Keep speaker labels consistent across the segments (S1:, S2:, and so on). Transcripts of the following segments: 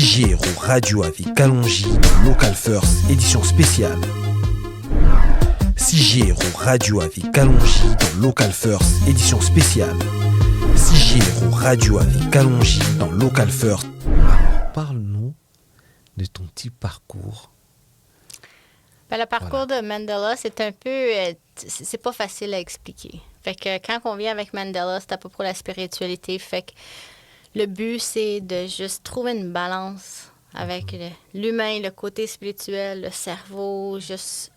S1: Sigero Radio avec Kalonji dans Local First, édition spéciale. Sigero Radio avec Kalonji dans Local First, édition spéciale. Sigero Radio avec Kalonji dans Local First. Parle-nous de ton petit parcours.
S2: Le parcours de Mandela, c'est un peu... c'est pas facile à expliquer. Fait que quand on vient avec Mandela, c'est à peu près la spiritualité. Fait que le but, c'est de juste trouver une balance avec l'humain, le côté spirituel, le cerveau, juste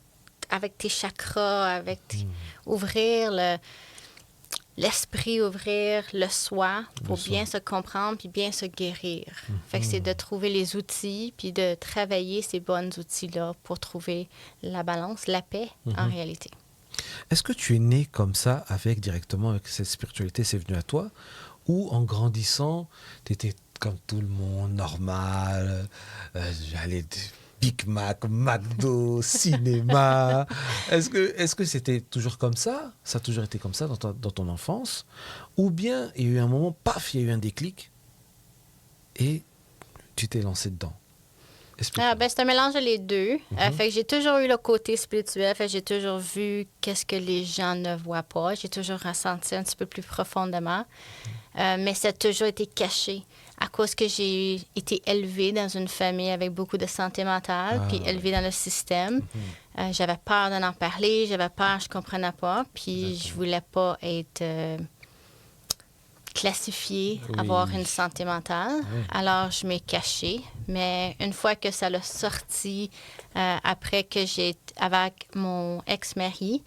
S2: avec tes chakras, avec ouvrir l'esprit, ouvrir le soi pour bien se comprendre puis bien se guérir. Fait que c'est de trouver les outils puis de travailler ces bons outils-là pour trouver la balance, la paix en réalité.
S1: Est-ce que tu es né comme ça, directement avec cette spiritualité, c'est venu à toi? Ou en grandissant, tu étais comme tout le monde, normal, j'allais de Big Mac, McDo, cinéma. Est-ce que c'était toujours comme ça? Ça a toujours été comme ça dans ton enfance? Ou bien il y a eu un moment, paf, il y a eu un déclic et tu t'es lancé dedans?
S2: C'est un mélange de les deux. Fait que j'ai toujours eu le côté spirituel. Fait que j'ai toujours vu qu'est-ce que les gens ne voient pas. J'ai toujours ressenti un petit peu plus profondément. Mais ça a toujours été caché à cause que j'ai été élevée dans une famille avec beaucoup de santé mentale, puis élevée dans le système. J'avais peur d'en parler, j'avais peur, je comprenais pas, puis je voulais pas être classifiée, avoir une santé mentale. Alors, je m'ai cachée. Mais une fois que ça l'a sorti, après que avec mon ex-mari,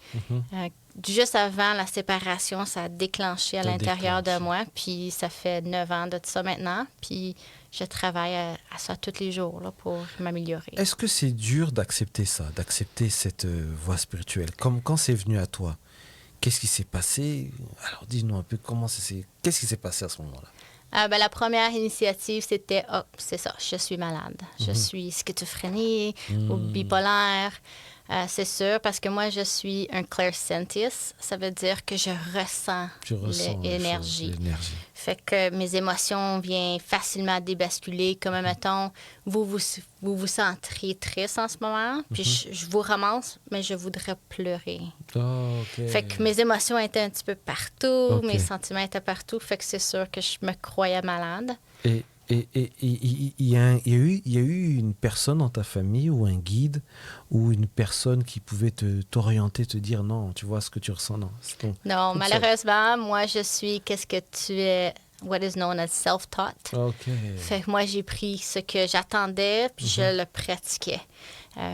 S2: juste avant la séparation, ça a déclenché à l'intérieur de moi. Puis ça fait 9 ans de ça maintenant. Puis je travaille à ça tous les jours là, pour m'améliorer.
S1: Est-ce que c'est dur d'accepter ça, d'accepter cette voie spirituelle? Comme quand c'est venu à toi, qu'est-ce qui s'est passé? Alors dis-nous un peu qu'est-ce qui s'est passé à ce moment-là?
S2: La première initiative, c'était c'est ça, je suis malade. Je suis schizophrénie ou bipolaire. C'est sûr, parce que moi, je suis un clairsentient. Ça veut dire que je ressens l'énergie. Fait que mes émotions viennent facilement débasculer. Comme, mettons, vous sentez triste en ce moment, puis je vous ramasse, mais je voudrais pleurer. Fait que mes émotions étaient un petit peu partout, mes sentiments étaient partout. Fait que c'est sûr que je me croyais malade.
S1: Et il y a eu une personne dans ta famille ou un guide ou une personne qui pouvait t'orienter, te dire non, tu vois ce que tu ressens, non?
S2: Non, malheureusement, moi, je suis qu'est-ce que tu es, what is known as self-taught. Fait que moi, j'ai pris ce que j'attendais puis je le pratiquais.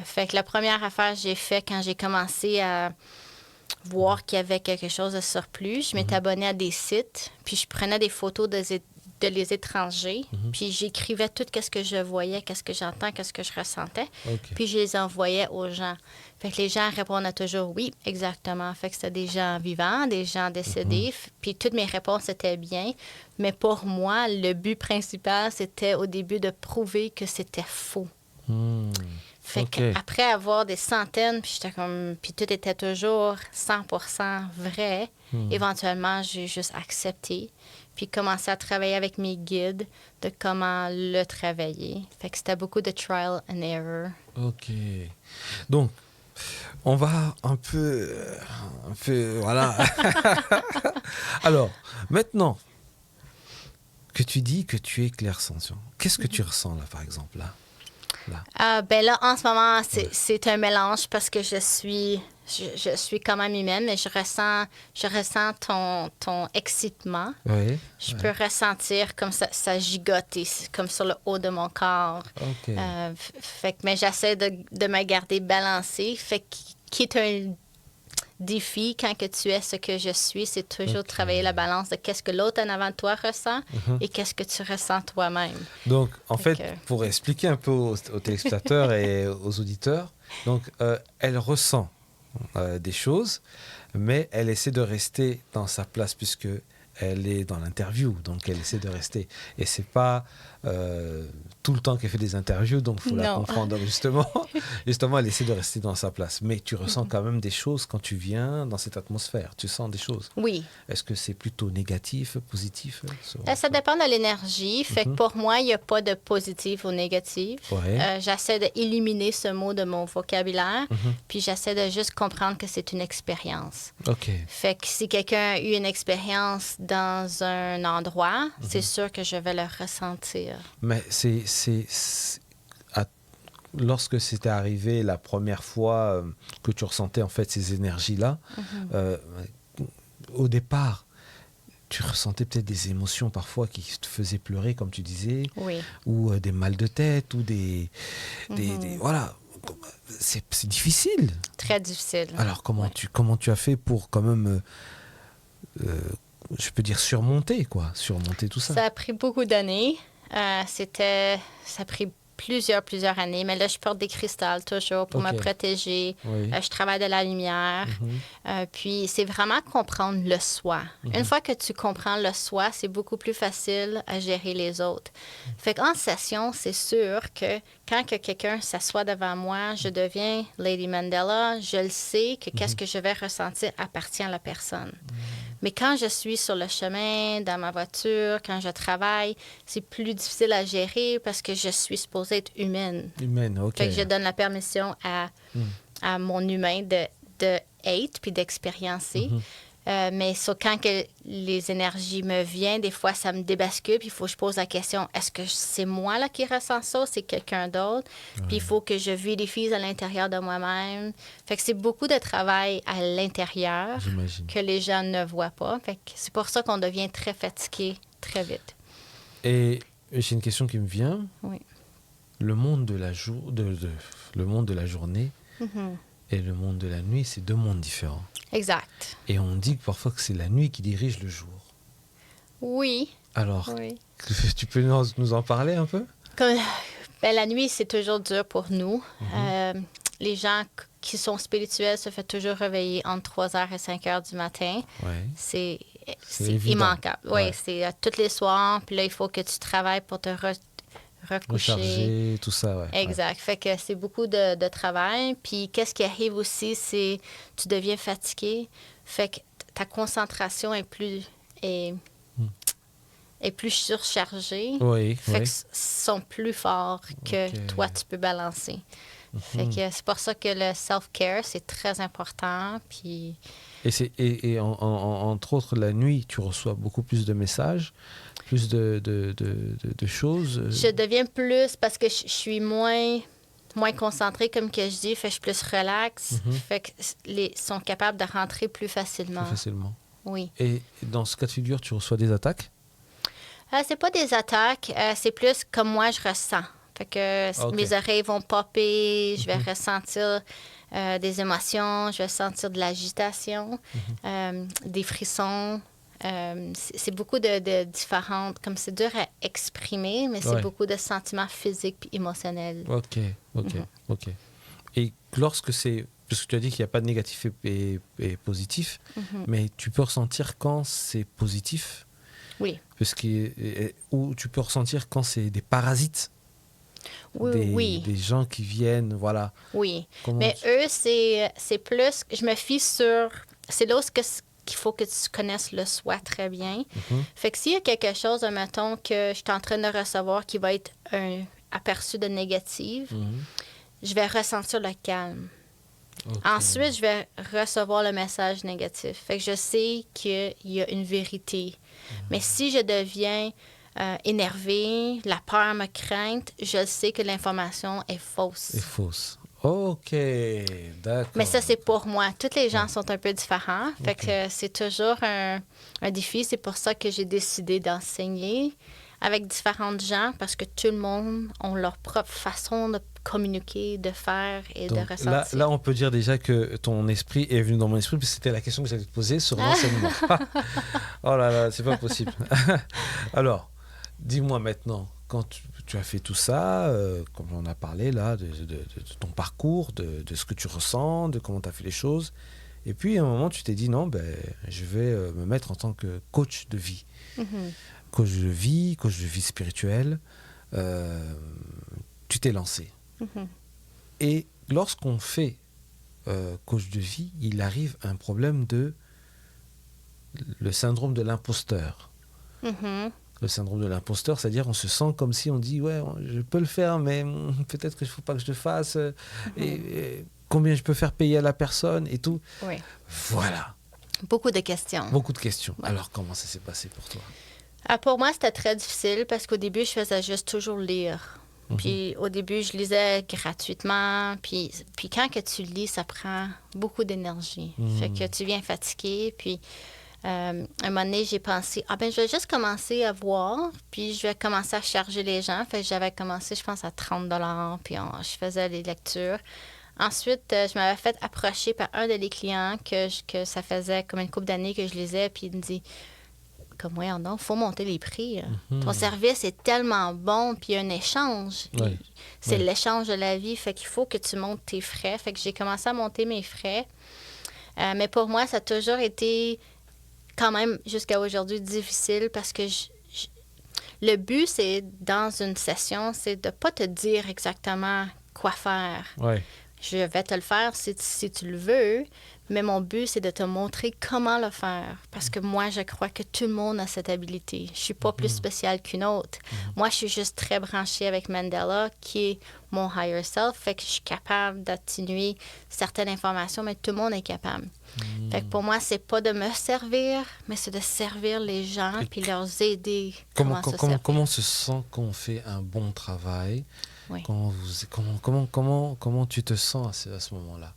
S2: Fait que la première affaire que j'ai fait quand j'ai commencé à voir qu'il y avait quelque chose de surplus, je m'étais abonnée à des sites puis je prenais des photos de les étrangers, puis j'écrivais tout ce que je voyais, qu'est-ce que j'entends, qu'est-ce que je ressentais, puis je les envoyais aux gens. Fait que les gens répondaient toujours oui, exactement. Fait que c'était des gens vivants, des gens décédés, puis toutes mes réponses étaient bien, mais pour moi, le but principal, c'était au début de prouver que c'était faux. Fait qu'après avoir des centaines, puis j'étais comme, puis tout était toujours 100% vrai, éventuellement, j'ai juste accepté. Puis commencer à travailler avec mes guides de comment le travailler. Fait que c'était beaucoup de trial and error. OK.
S1: Donc, on va un peu voilà. Alors, maintenant que tu dis que tu es clairsentient, qu'est-ce que tu ressens là, par exemple, là?
S2: Là, en ce moment, c'est un mélange parce que je suis quand même humaine, mais je ressens ton excitement. Je peux ressentir comme ça gigote, comme sur le haut de mon corps. Fait que, mais j'essaie de me garder balancée. Fait que, qui est un défi quand que tu es ce que je suis, c'est toujours de travailler la balance de qu'est-ce que l'autre en avant de toi ressent et qu'est-ce que tu ressens toi-même.
S1: Donc, en fait, pour expliquer un peu aux téléspectateurs et aux auditeurs, donc, elle ressent des choses, mais elle essaie de rester dans sa place puisque elle est dans l'interview, donc elle essaie de rester. Et c'est pas tout le temps qu'elle fait des interviews, donc il faut la comprendre. Justement, elle essaie de rester dans sa place. Mais tu ressens quand même des choses quand tu viens dans cette atmosphère. Tu sens des choses.
S2: Oui.
S1: Est-ce que c'est plutôt négatif, positif?
S2: Ça dépend de l'énergie. Fait que pour moi, il n'y a pas de positif ou négatif.
S1: Ouais.
S2: J'essaie d'éliminer ce mot de mon vocabulaire. Puis j'essaie de juste comprendre que c'est une expérience.
S1: OK.
S2: Fait que si quelqu'un a eu une expérience dans un endroit, c'est sûr que je vais le ressentir.
S1: Mais lorsque c'était arrivé la première fois que tu ressentais en fait ces énergies-là, au départ, tu ressentais peut-être des émotions parfois qui te faisaient pleurer, comme tu disais, ou des mal de tête, ou des voilà. C'est difficile.
S2: Très difficile.
S1: Alors comment tu as fait pour quand même, je peux dire surmonter tout ça?
S2: Ça a pris beaucoup d'années. Ça a pris plusieurs années, mais là, je porte des cristals toujours pour me protéger. Je travaille de la lumière. Puis, c'est vraiment comprendre le soi. Une fois que tu comprends le soi, c'est beaucoup plus facile à gérer les autres. Fait qu'en session, c'est sûr que quand que quelqu'un s'assoit devant moi, je deviens Lady Mandela. Je le sais que qu'est-ce que je vais ressentir appartient à la personne. Mais quand je suis sur le chemin, dans ma voiture, quand je travaille, c'est plus difficile à gérer parce que je suis supposée être humaine.
S1: Humaine, OK.
S2: Fait que je donne la permission à mon humain de être puis d'expériencer. Mais quand que les énergies me viennent, des fois, ça me débascule. Puis il faut que je pose la question, est-ce que c'est moi là qui ressens ça ou c'est quelqu'un d'autre? Puis il faut que je vérifie à l'intérieur de moi-même. Fait que c'est beaucoup de travail à l'intérieur que les gens ne voient pas. Fait que c'est pour ça qu'on devient très fatigué très vite.
S1: Et j'ai une question qui me vient.
S2: Oui.
S1: Le monde de la le monde de la journée et le monde de la nuit, c'est deux mondes différents.
S2: Exact.
S1: Et on dit que parfois que c'est la nuit qui dirige le jour.
S2: Oui.
S1: Alors, tu peux nous en parler un peu?
S2: La nuit, c'est toujours dur pour nous. Les gens qui sont spirituels se font toujours réveiller entre 3h et 5h du matin.
S1: Ouais.
S2: C'est immanquable. Oui, c'est tous les soirs. Puis là, il faut que tu travailles pour te recoucher.
S1: Recharger, tout ça, ouais.
S2: Exact. Fait que c'est beaucoup de travail. Puis qu'est-ce qui arrive aussi, c'est tu deviens fatigué. Fait que ta concentration est plus surchargée.
S1: Oui,
S2: fait que sont plus forts que toi, tu peux balancer. Fait que c'est pour ça que le self-care, c'est très important. Puis...
S1: Et entre autres, la nuit, tu reçois beaucoup plus de messages, plus de choses.
S2: Je deviens plus parce que je suis moins concentrée, comme que je dis, fait que je suis plus relax. Fait que sont capables de rentrer plus facilement.
S1: Plus facilement.
S2: Oui.
S1: Et dans ce cas de figure, tu reçois des attaques?
S2: C'est pas des attaques, c'est plus comme moi je ressens. Fait que mes oreilles vont popper, je vais ressentir des émotions, je vais sentir de l'agitation, des frissons. C'est beaucoup de différentes, comme c'est dur à exprimer, mais c'est beaucoup de sentiments physiques et émotionnels.
S1: OK. Et lorsque c'est... Parce que tu as dit qu'il n'y a pas de négatif et positif, mais tu peux ressentir quand c'est positif.
S2: Oui.
S1: Ou tu peux ressentir quand c'est des parasites. Des gens qui viennent, voilà.
S2: Oui. Mais eux, c'est plus... Je me fie sur... C'est là qu'il faut que tu connaisses le soi très bien. Fait que s'il y a quelque chose, mettons, que je suis en train de recevoir qui va être un aperçu de négatif, je vais ressentir le calme. Ensuite, je vais recevoir le message négatif. Fait que je sais qu'il y a une vérité. Mais si je deviens énervée, la peur me craint, je sais que l'information est fausse.
S1: Est fausse. OK, d'accord.
S2: Mais ça, c'est pour moi. Tous les gens sont un peu différents. Fait que c'est toujours un défi. C'est pour ça que j'ai décidé d'enseigner avec différentes gens, parce que tout le monde a leur propre façon de communiquer, de faire et de ressentir.
S1: Là, on peut dire déjà que ton esprit est venu dans mon esprit, parce que c'était la question que j'allais te poser sur l'enseignement. Oh là là, c'est pas possible. Alors, dis-moi maintenant, quand tu as fait tout ça, comme on a parlé là, de ton parcours, de ce que tu ressens, de comment tu as fait les choses, et puis à un moment, tu t'es dit, non, je vais me mettre en tant que coach de vie. Coach de vie spirituelle. tu t'es lancé. Et lorsqu'on fait coach de vie, il arrive un problème le syndrome de l'imposteur. Le syndrome de l'imposteur, c'est-à-dire on se sent comme si on dit ouais, je peux le faire, mais peut-être qu'il ne faut pas que je le fasse. Et combien je peux faire payer à la personne et tout.
S2: Oui.
S1: Voilà.
S2: Beaucoup de questions.
S1: Beaucoup de questions.
S2: Ouais.
S1: Alors, comment ça s'est passé pour toi?
S2: Pour moi, c'était très difficile parce qu'au début, je faisais juste toujours lire. Puis au début, je lisais gratuitement. Puis quand que tu lis, ça prend beaucoup d'énergie. Fait que tu viens fatigué. Puis un moment donné, j'ai pensé, je vais juste commencer à voir. Puis je vais commencer à charger les gens. Fait que j'avais commencé, je pense, à 30 $. Puis je faisais les lectures. Ensuite, je m'avais fait approcher par un de les clients que ça faisait comme une couple d'années que je lisais. Puis il me dit... Comme, ouais, non, il faut monter les prix. Ton service est tellement bon, puis il y a un échange.
S1: Ouais.
S2: C'est l'échange de la vie, fait qu'il faut que tu montes tes frais. Fait que j'ai commencé à monter mes frais. Mais pour moi, ça a toujours été, quand même, jusqu'à aujourd'hui, difficile parce que le but, c'est, dans une session, c'est de ne pas te dire exactement quoi faire.
S1: Ouais.
S2: Je vais te le faire si tu le veux, mais mon but, c'est de te montrer comment le faire. Parce que moi, je crois que tout le monde a cette habilité. Je ne suis pas plus spéciale qu'une autre. Moi, je suis juste très branchée avec Mandela, qui est mon higher self. Fait que je suis capable d'atténuer certaines informations, mais tout le monde est capable. Fait que pour moi, c'est pas de me servir, mais c'est de servir les gens puis leur aider.
S1: Comment se sent qu'on fait un bon travail?
S2: Oui.
S1: Comment tu te sens à ce moment-là?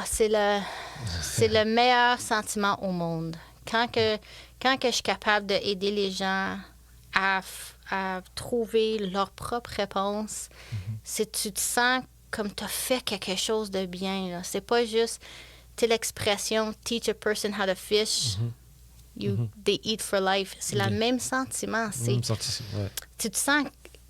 S2: C'est le meilleur sentiment au monde. Quand que je suis capable d'aider les gens à trouver leur propre réponse, c'est tu te sens comme tu as fait quelque chose de bien. Là. C'est pas juste l'expression « teach a person how to fish ». They eat for life. C'est le même sentiment. Tu te sens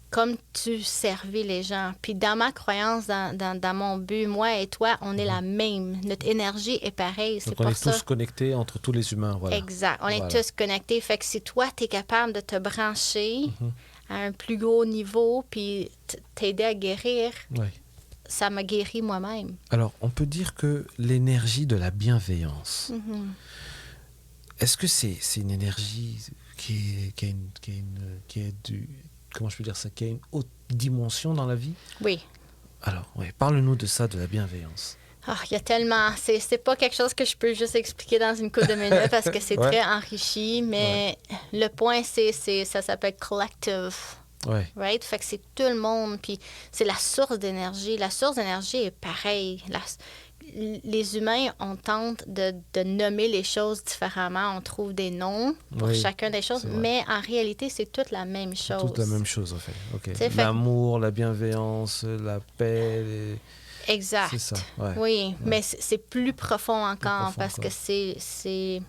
S2: comme tu servis les gens. Puis dans ma croyance, dans mon but, moi et toi, on est la même. Notre énergie est pareille.
S1: Donc on est tous connectés entre tous les humains. Voilà.
S2: Exact. On est tous connectés. Fait que si toi, tu es capable de te brancher à un plus gros niveau puis t'aider à guérir, ça m'a guéri moi-même.
S1: Alors, on peut dire que l'énergie de la bienveillance, est-ce que c'est une énergie qui est du... Comment je peux dire ça? Qui a une haute dimension dans la vie?
S2: Oui.
S1: Alors, parle-nous de ça, de la bienveillance.
S2: Il y a tellement... C'est pas quelque chose que je peux juste expliquer dans une couple de minutes parce que c'est très enrichi, mais le point, ça s'appelle collective. Right? Fait que c'est tout le monde, puis c'est la source d'énergie. La source d'énergie est pareille. Les humains, on tente de nommer les choses différemment. On trouve des noms pour chacun des choses, mais en réalité, c'est toute la même chose.
S1: Toute la même chose, en fait. Okay. L'amour, la bienveillance, la paix.
S2: Exact.
S1: C'est ça.
S2: Oui, mais c'est plus profond encore parce que c'est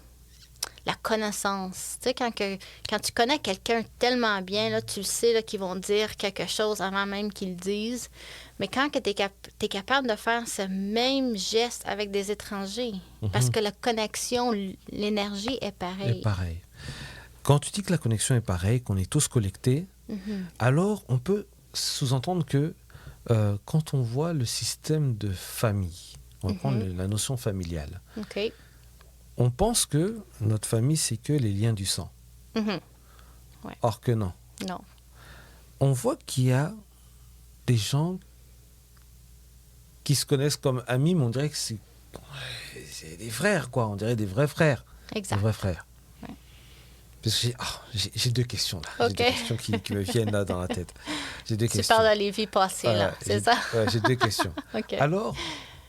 S2: la connaissance. Tu sais, quand tu connais quelqu'un tellement bien, là, tu le sais là, qu'ils vont dire quelque chose avant même qu'ils le disent. Mais quand tu es capable de faire ce même geste avec des étrangers, parce que la connexion, l'énergie est pareille.
S1: Quand tu dis que la connexion est pareille, qu'on est tous connectés, alors on peut sous-entendre que quand on voit le système de famille, on va prendre la notion familiale, on pense que notre famille, c'est que les liens du sang. Or que non.
S2: Non.
S1: On voit qu'il y a des gens qui se connaissent comme amis, mais on dirait que c'est des frères, quoi. On dirait des vrais frères.
S2: Exact.
S1: Des vrais frères.
S2: Ouais.
S1: Parce que j'ai deux questions, là. J'ai deux questions qui me viennent là dans la tête. J'ai deux questions.
S2: Tu parles de les vies passées, là, c'est ça?
S1: J'ai deux questions. Alors,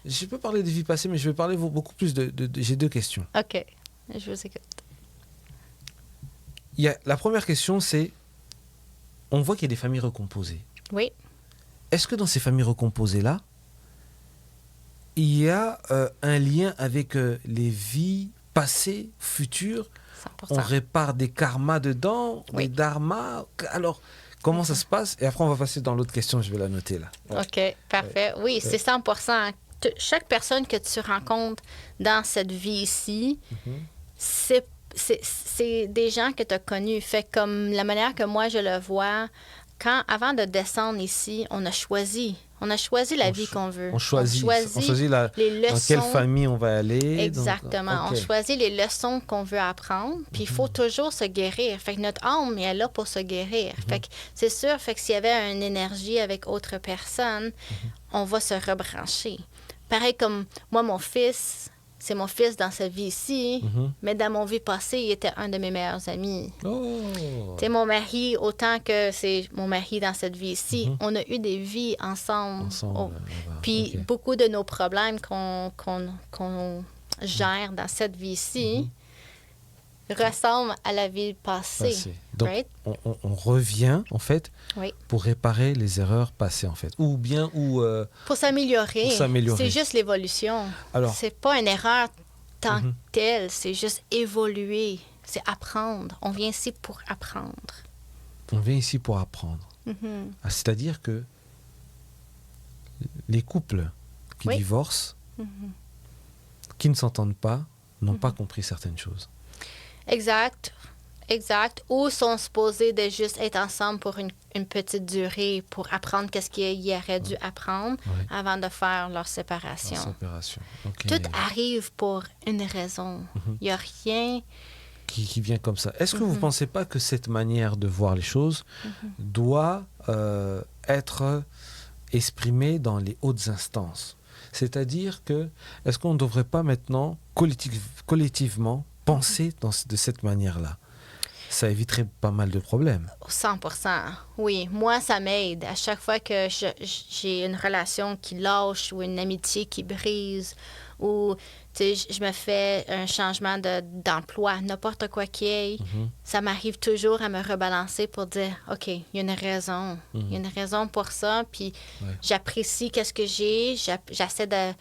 S1: je peux parler des vies passées, mais je vais parler beaucoup plus j'ai deux questions.
S2: OK. Je vous écoute.
S1: La première question, c'est, on voit qu'il y a des familles recomposées.
S2: Oui.
S1: Est-ce que dans ces familles recomposées-là, il y a un lien avec les vies passées, futures?
S2: 100%.
S1: On répare des karmas dedans, des dharmas. Alors, comment ça se passe? Et après, on va passer dans l'autre question, je vais la noter là.
S2: OK, parfait. Oui, c'est 100%. Chaque personne que tu rencontres dans cette vie ici, c'est des gens que tu as connus. Fait comme la manière que moi je le vois, avant de descendre ici, on a choisi. On a choisi la vie qu'on veut.
S1: On choisit
S2: les leçons.
S1: Dans quelle famille on va aller.
S2: Exactement. On choisit les leçons qu'on veut apprendre. Puis il faut toujours se guérir. Fait que notre âme est là pour se guérir. Fait que c'est sûr, fait que s'il y avait une énergie avec autre personne, on va se rebrancher. Pareil comme moi, mon fils, c'est mon fils dans sa vie ici, mais dans mon vie passée, il était un de mes meilleurs amis. C'est mon mari, autant que c'est mon mari dans cette vie ici, on a eu des vies ensemble. Puis beaucoup de nos problèmes qu'on gère dans cette vie ici ressemblent à la vie passée.
S1: Donc, on revient, en fait, pour réparer les erreurs passées, en fait.
S2: Pour s'améliorer. C'est juste l'évolution.
S1: Alors,
S2: c'est pas une erreur tant que telle, c'est juste évoluer. C'est apprendre. On vient ici pour apprendre.
S1: C'est-à-dire que les couples qui divorcent, qui ne s'entendent pas, n'ont pas compris certaines choses.
S2: Exact. Ou sont supposés de juste être ensemble pour une petite durée pour apprendre qu'est-ce qu'ils auraient dû apprendre avant de faire leur séparation. Tout arrive pour une raison. Il n'y a rien
S1: qui vient comme ça. Est-ce que vous ne pensez pas que cette manière de voir les choses doit être exprimée dans les hautes instances? C'est-à-dire que, est-ce qu'on ne devrait pas maintenant collectivement penser de cette manière-là? Ça éviterait pas mal de problèmes.
S2: 100%. Oui, moi, ça m'aide. À chaque fois que j'ai une relation qui lâche ou une amitié qui brise ou je me fais un changement d'emploi, n'importe quoi qu'il y ait, ça m'arrive toujours à me rebalancer pour dire, OK, il y a une raison. Il y a une raison pour ça. Puis j'apprécie qu'est-ce que j'ai. J'essaie de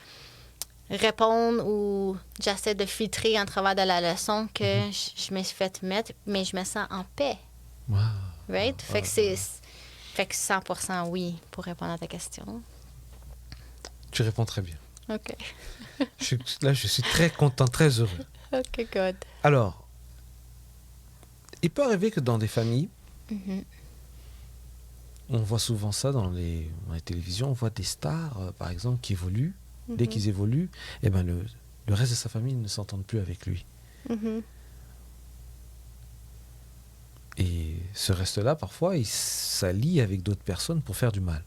S2: répondre ou j'essaie de filtrer en travers de la leçon que je me suis fait mettre, mais je me sens en paix.
S1: Wow.
S2: Right? Fait que 100% oui, pour répondre à ta question.
S1: Tu réponds très bien.
S2: OK.
S1: Je suis très content, très heureux.
S2: OK, good.
S1: Alors, il peut arriver que dans des familles, on voit souvent ça dans les télévisions, on voit des stars, par exemple, qui évoluent. Dès qu'ils évoluent, eh ben le reste de sa famille ne s'entend plus avec lui. Et ce reste-là, parfois, il s'allie avec d'autres personnes pour faire du mal.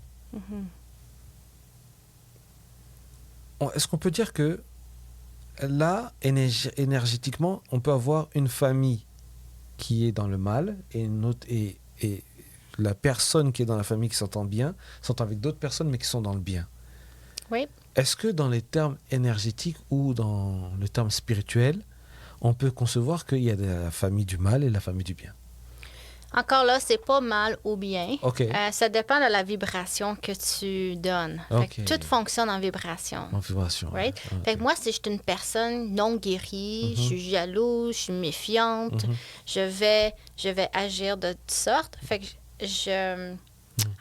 S1: Est-ce qu'on peut dire que là, énergétiquement, on peut avoir une famille qui est dans le mal et la personne qui est dans la famille qui s'entend bien, s'entend avec d'autres personnes mais qui sont dans le bien?
S2: Oui.
S1: Est-ce que dans les termes énergétiques ou dans le terme spirituel, on peut concevoir qu'il y a la famille du mal et la famille du bien?
S2: Encore là, c'est pas mal ou bien. Ça dépend de la vibration que tu donnes. Fait que tout fonctionne en vibration. Right? Fait que moi, si je suis une personne non guérie, je suis jalouse, je suis méfiante, je vais agir de toutes sortes. Fait que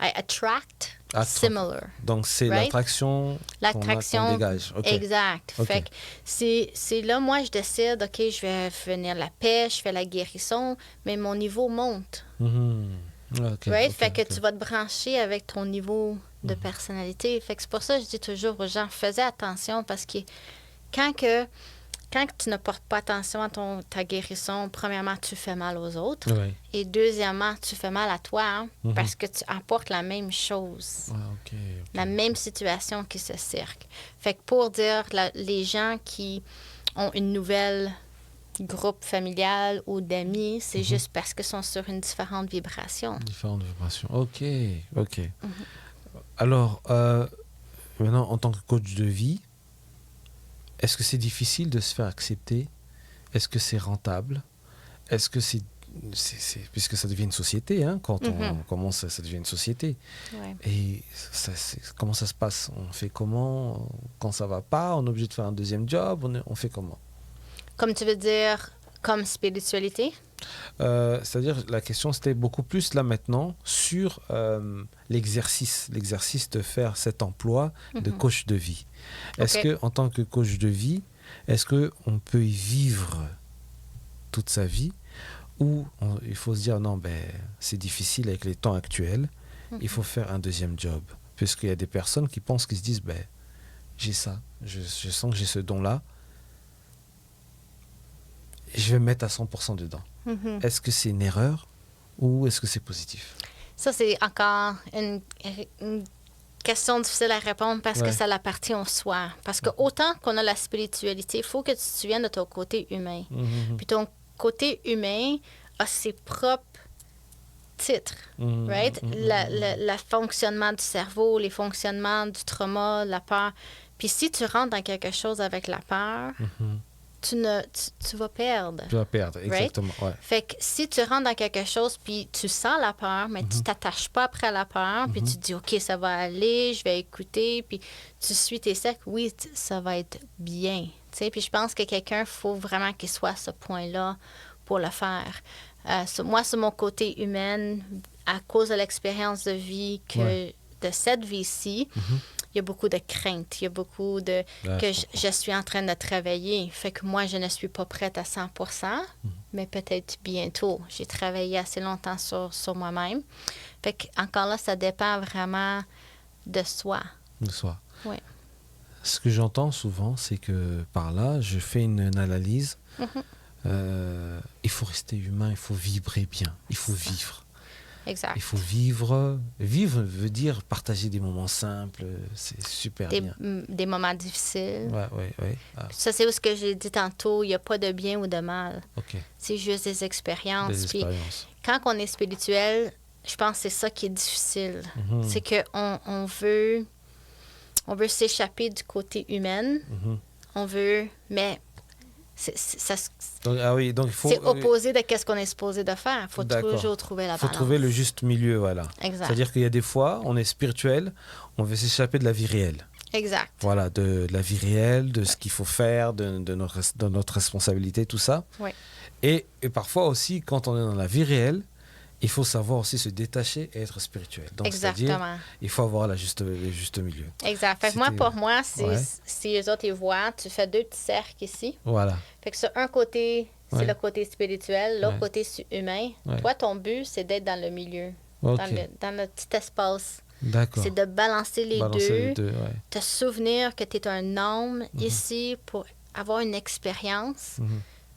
S2: I attract similar.
S1: Donc, c'est l'attraction qu'on dégage.
S2: Exact. Fait que c'est là, moi, je décide, OK, je vais venir la paix, je fais la guérison, mais mon niveau monte. Fait que tu vas te brancher avec ton niveau de personnalité. Fait que c'est pour ça que je dis toujours aux gens, faites attention parce que quand tu ne portes pas attention à ta guérison, premièrement, tu fais mal aux autres. Et deuxièmement, tu fais mal à toi parce que tu apportes la même chose. La même situation qui se cirque. Fait que pour dire, les gens qui ont une nouvelle groupe familial ou d'amis, c'est juste parce qu'ils sont sur une différente vibration.
S1: OK. Alors, maintenant, en tant que coach de vie, est-ce que c'est difficile de se faire accepter? Est-ce que c'est rentable? Est-ce que c'est puisque ça devient une société, quand on commence, ça devient une société. Et comment ça se passe? On fait comment quand ça va pas? On est obligé de faire un deuxième job? On fait comment?
S2: Comme tu veux dire, comme spiritualité?
S1: C'est-à-dire, la question, c'était beaucoup plus là maintenant sur l'exercice de faire cet emploi de coach de vie. Est-ce que, en tant que coach de vie, est-ce qu'on peut y vivre toute sa vie ou il faut se dire non, c'est difficile avec les temps actuels il faut faire un deuxième job. Puisqu'il y a des personnes qui pensent, qui se disent, ben, j'ai ça, je sens que j'ai ce don-là, et je vais me mettre à 100% dedans. Est-ce que c'est une erreur ou est-ce que c'est positif?
S2: Ça, c'est encore une question difficile à répondre parce que ça l'appartient au soi. Parce que autant qu'on a la spiritualité, il faut que tu te souviennes de ton côté humain. Puis ton côté humain a ses propres titres, right? Le fonctionnement du cerveau, les fonctionnements du trauma, la peur. Puis si tu rentres dans quelque chose avec la peur, tu vas perdre.
S1: Tu vas perdre, exactement.
S2: Right? Fait que si tu rentres dans quelque chose puis tu sens la peur, mais tu t'attaches pas après à la peur, puis tu te dis, OK, ça va aller, je vais écouter, puis tu suis tes cercles, oui, ça va être bien. T'sais? Puis je pense que quelqu'un, il faut vraiment qu'il soit à ce point-là pour le faire. Moi, sur mon côté humain, à cause de l'expérience de vie de cette vie-ci, il y a beaucoup de craintes, il y a beaucoup de... que je suis en train de travailler. Fait que moi, je ne suis pas prête à 100%, mais peut-être bientôt. J'ai travaillé assez longtemps sur moi-même. Fait que encore là, ça dépend vraiment de soi.
S1: De soi.
S2: Oui.
S1: Ce que j'entends souvent, c'est que par là, je fais une analyse. Il faut rester humain, il faut vibrer bien, il faut vivre.
S2: Exact.
S1: Il faut vivre. Vivre veut dire partager des moments simples. C'est super bien.
S2: Des moments difficiles.
S1: Oui.
S2: Ça, c'est ce que j'ai dit tantôt. Il n'y a pas de bien ou de mal.
S1: Okay.
S2: C'est juste des expériences.
S1: Des expériences.
S2: Puis, quand on est spirituel, je pense que c'est ça qui est difficile. C'est qu'on veut s'échapper du côté humain. On veut... Mais...
S1: donc il faut,
S2: c'est opposé de ce qu'on est supposé de faire. Il faut toujours trouver la balance.
S1: Il faut trouver le juste milieu, voilà.
S2: Exact.
S1: C'est-à-dire qu'il y a des fois, on est spirituel, on veut s'échapper de la vie réelle.
S2: Exact.
S1: Voilà, de la vie réelle, de ce qu'il faut faire, de notre responsabilité, tout ça.
S2: Oui.
S1: Et parfois aussi, quand on est dans la vie réelle, il faut savoir aussi se détacher et être spirituel. Donc,
S2: exactement.
S1: Il faut avoir le juste milieu.
S2: Exact. Fait que pour moi, si les autres les voient, tu fais 2 petits cercles ici.
S1: Voilà.
S2: Fait que sur un côté, c'est le côté spirituel, l'autre côté, c'est humain. Toi, ton but, c'est d'être dans le milieu, dans le petit espace.
S1: D'accord.
S2: C'est de balancer les deux, te souvenir que tu es un homme ici pour avoir une expérience,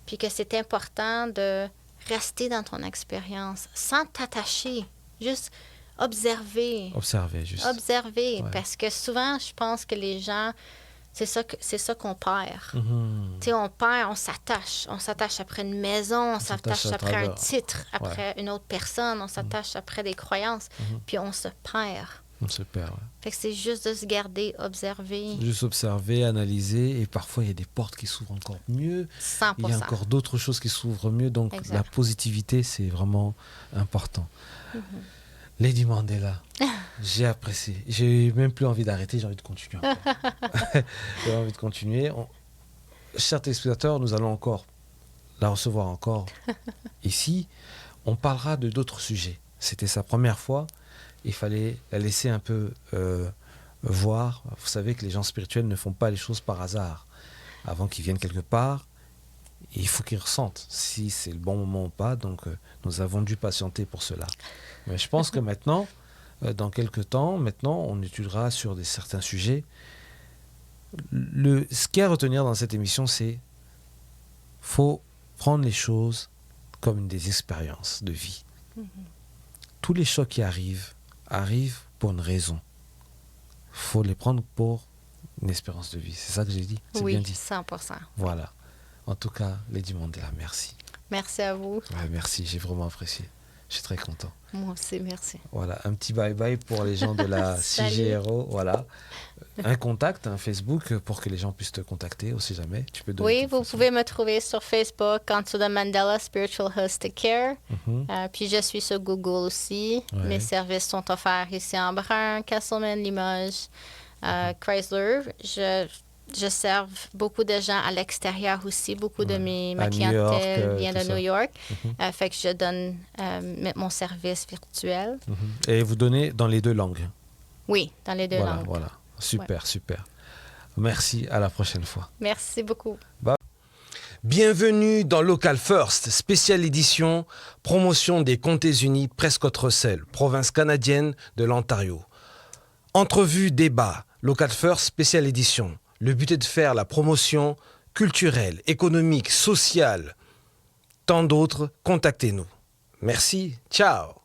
S2: puis que c'est important de rester dans ton expérience sans t'attacher, juste observer. Observer, parce que souvent, je pense que les gens, c'est ça qu'on perd. Tu sais, on perd, on s'attache après une maison, on s'attache après un titre, après une autre personne, on s'attache après des croyances, puis on se perd.
S1: On se perd,
S2: Fait que c'est juste de se garder, observer.
S1: Juste observer, analyser, et parfois il y a des portes qui s'ouvrent encore mieux.
S2: 100%.
S1: Il y a encore d'autres choses qui s'ouvrent mieux, donc la positivité, c'est vraiment important. Lady Mandela, j'ai apprécié. J'ai même plus envie d'arrêter, j'ai envie de continuer encore. J'ai envie de continuer. Chers téléspectateurs, nous allons encore la recevoir encore ici. On parlera de d'autres sujets. C'était sa première fois. Il fallait la laisser un peu voir. Vous savez que les gens spirituels ne font pas les choses par hasard. Avant qu'ils viennent quelque part, il faut qu'ils ressentent si c'est le bon moment ou pas. Donc, nous avons dû patienter pour cela. Mais je pense que maintenant, dans quelques temps, on étudiera sur certains sujets. Ce qu'il y a à retenir dans cette émission, c'est faut prendre les choses comme des expériences de vie. Tous les chocs qui arrivent pour une raison. Il faut les prendre pour une expérience de vie. C'est ça que j'ai dit? C'est bien dit.
S2: 100%.
S1: Voilà. En tout cas, Lady Mandela, merci.
S2: Merci à vous.
S1: Ouais, merci, j'ai vraiment apprécié. Je suis très content.
S2: Moi aussi, merci.
S1: Voilà, un petit bye-bye pour les gens de la CGRO. Voilà. Un contact, un Facebook, pour que les gens puissent te contacter, aussi jamais. Tu peux
S2: oui, vous pouvez me trouver sur Facebook, en dessous de Mandela Spiritual Holistic Care. Puis je suis sur Google aussi. Ouais. Mes services sont offerts ici en Brun, Castleman, Limoges, Chrysler. Je serve beaucoup de gens à l'extérieur aussi. Beaucoup de ma clientèle vient de New York. Fait que je donne mon service virtuel.
S1: Et vous donnez dans les 2 langues?
S2: Oui, dans les 2 langues.
S1: Voilà. Super, super. Merci, à la prochaine fois.
S2: Merci beaucoup.
S1: Bye. Bienvenue dans Local First, spéciale édition, promotion des Comtés unis Prescott-Russell, province canadienne de l'Ontario. Entrevue, débat, Local First, spéciale édition. Le but est de faire la promotion culturelle, économique, sociale. Tant d'autres, contactez-nous. Merci, ciao.